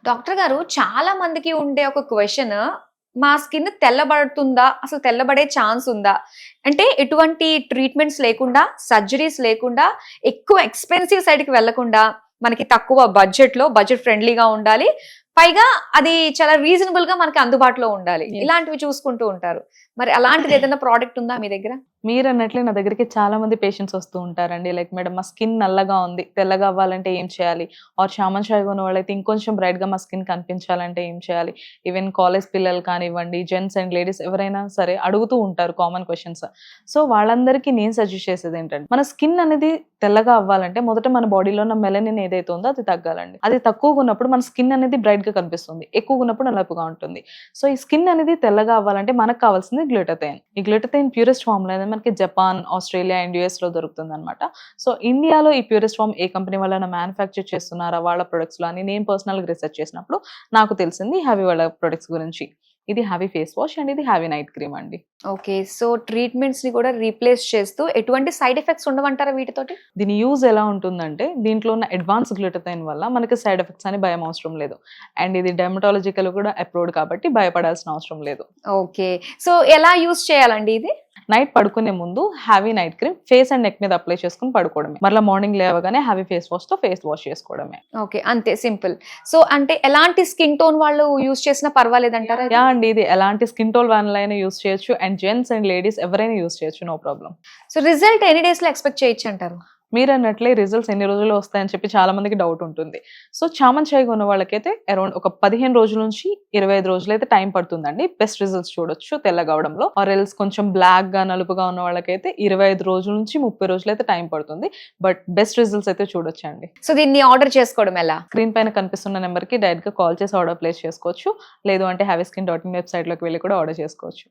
Doctor గారు చాలా మందికి ఉండే ఒక క్వెషన్, మా స్కిన్ తెల్లబడుతుందా? అసలు తెల్లబడే ఛాన్స్ ఉందా? అంటే ఎటువంటి ట్రీట్మెంట్స్ లేకుండా, సర్జరీస్ లేకుండా, ఎక్కువ ఎక్స్‌పెన్సివ్ సైడ్‌కి వెళ్ళకుండా, మనకి తక్కువ బడ్జెట్‌లో బడ్జెట్ ఫ్రెండ్లీగా ఉండాలి. పైగా అది చాలా రీజనబుల్‌గా మనకి అందుబాటులో ఉండాలి. యెస్. ఇలాంటివి చూసుకుంటూ ఉంటారు. మరి అలాంటిది ఏదైనా ప్రొడక్ట్ ఉందా మీ దగ్గర? మీరన్నట్లే నా దగ్గరికి చాలా మంది పేషెంట్స్ వస్తూ ఉంటారండి. లైక్ మేడం మా స్కిన్ నల్లగా ఉంది. తెల్లగా అవ్వాలంటే ఏం చేయాలి? ఆర్ చామన్ చాయ్‌గా ఉన్న వాళ్ళైతే ఇంకొంచెం బ్రైట్‌గా మా స్కిన్ కనిపించాలంటే ఏం చేయాలి? ఈవెన్ కాలేజ్ పిల్లలు కానివ్వండి, జెంట్స్ అండ్ లేడీస్ ఎవరైనా సరే అడుగుతూ ఉంటారు కామన్ క్వెషన్స్. సో వాళ్ళందరికీ నేను సజెస్ట్ చేసేది ఏంటంటే, మన స్కిన్ అనేది తెల్లగా అవ్వాలంటే మొదట మన బాడీలో ఉన్న మెలనిన్ ఏదైతే ఉందో అది తగ్గాలండి. అది తక్కువగా ఉన్నప్పుడు మన స్కిన్ అనేది బ్రైట్‌గా కనిపిస్తుంది. ఎక్కువగా ఉన్నప్పుడు నలుపుగా ఉంటుంది. సో ఈ స్కిన్ అనేది తెల్లగా అవ్వాలంటే మనకు కావాల్సింది గ్లూటథైన్. ఈ గ్లూటథైన్ ప్యూరెస్ట్ ఫార్మ్‌లో అనేది మనకి జపాన్, ఆస్ట్రేలియా అండ్ యూఎస్‌లో దొరుకుతుందనమాట. సో ఇండియాలో ఈ ప్యూరెస్ట్ ఫార్మ్ ఏ కంపెనీ వాళ్ళైనా మ్యానుఫ్యాక్చర్ చేస్తున్నారా వాళ్ళ ప్రొడక్ట్స్‌లో అని నేను పర్సనల్‌గా రిసర్చ్ చేసినప్పుడు నాకు తెలిసింది హ్యావీ వాళ్ళ ప్రొడక్ట్స్ గురించి. ఇది హ్యావీ ఫేస్ వాష్ అండ్ ఇది హ్యావీ నైట్ క్రీమ్ అండి. ఓకే. సో ట్రీట్మెంట్స్‌ని కూడా రీప్లేస్ చేస్తూ ఎటువంటి సైడ్ ఎఫెక్ట్స్ ఉండవంటారా వీటితోటి? దీని యూజ్ ఎలా ఉంటుందంటే, దీంట్లో ఉన్న అడ్వాన్స్ గ్లూటథైన్ వల్ల మనకి సైడ్ ఎఫెక్ట్స్ అని భయం అవసరం లేదు. అండ్ ఇది డెర్మటాలజికల్ కూడా అప్రూవ్డ్ కాబట్టి భయపడాల్సిన అవసరం లేదు. ఓకే. సో ఎలా యూజ్ చేయాలండి ఇది? నైట్ పడుకునే ముందు heavy night cream face and neck మీద అప్లై చేసుకొని పడుకోవడమే. మరలా మార్నింగ్ లేవగానే హ్యావీ ఫేస్ వాష్‌తో ఫేస్ వాష్ చేసుకోవడమే. ఓకే. అంతే సింపుల్. సో అంటే ఎలాంటి స్కిన్ టోన్ వాళ్ళు యూజ్ చేసినా పర్వాలేదంటారా? యాహ్! అండి. ఇది ఎలాంటి స్కిన్ టోన్ వాళ్ళైనా యూజ్ చేయొచ్చు. అండ్ జెంట్స్ అండ్ లేడీస్ ఎవరైనా యూజ్ చేయొచ్చు. No problem. సో రిజల్ట్ ఎన్ని డేస్‌లో ఎక్స్‌పెక్ట్ చేయొచ్చంటారు? మీరన్నట్లే రిజల్ట్స్ ఎన్ని రోజుల్లో వస్తాయని చెప్పి చాలా మందికి డౌట్ ఉంటుంది. సో చామన్ చాయ్‌గా ఉన్న వాళ్ళకైతే అరౌండ్ ఒక 15 రోజుల నుంచి 25 రోజులైతే టైం పడుతుందండి. బెస్ట్ రిజల్ట్స్ చూడొచ్చు తెల్లగవ్వడంలో. ఆర్ ఎల్స్ కొంచెం బ్లాక్‌గా, నలుపుగా ఉన్న వాళ్ళకైతే 25 రోజుల నుంచి 30 రోజులైతే టైం పడుతుంది. బట్ బెస్ట్ రిజల్ట్స్ అయితే చూడొచ్చండి. సో దీన్ని ఆర్డర్ చేసుకోవడం ఎలా? స్క్రీన్ పైన కనిపిస్తున్న నెంబర్‌కి డైరెక్ట్‌గా కాల్ చేసి ఆర్డర్ ప్లేస్ చేసుకోవచ్చు. లేదు అంటే హ్యావీస్కిన్.in వెబ్‌సైట్‌లోకి వెళ్లి కూడా ఆర్డర్ చేసుకోవచ్చు.